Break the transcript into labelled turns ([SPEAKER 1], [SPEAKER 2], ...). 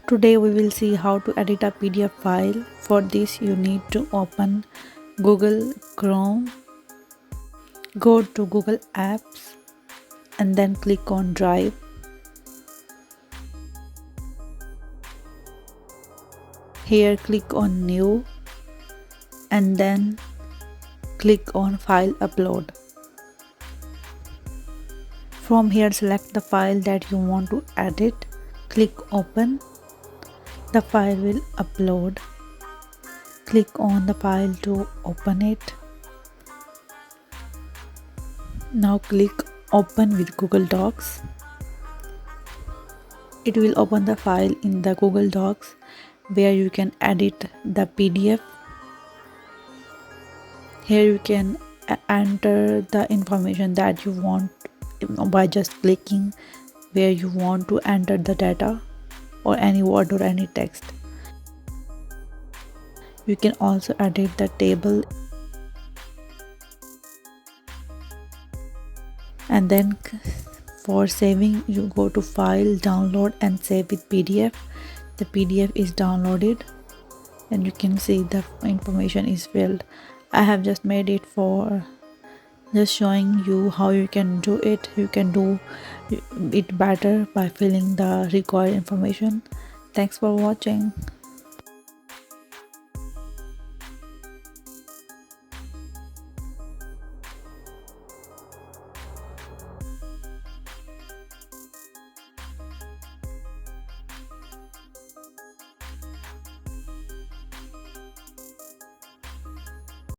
[SPEAKER 1] Today we will see how to edit a PDF file. For this you need to open Google Chrome, go to Google Apps and then click on Drive. Here click on New and then click on File Upload. From here select the file that you want to edit, click Open. The file will upload. Click on the file to open it. Now click Open with Google Docs. It will open the file in the Google Docs where you can edit the PDF. Here you can enter the information that you want by just clicking where you want to enter the data or any word or any text. You can also edit the table and then for saving you go to File, Download and Save with PDF. The PDF is downloaded and you can see the information is filled. I have just made it for just showing you how you can do it. You can do it better by filling the required information. Thanks for watching.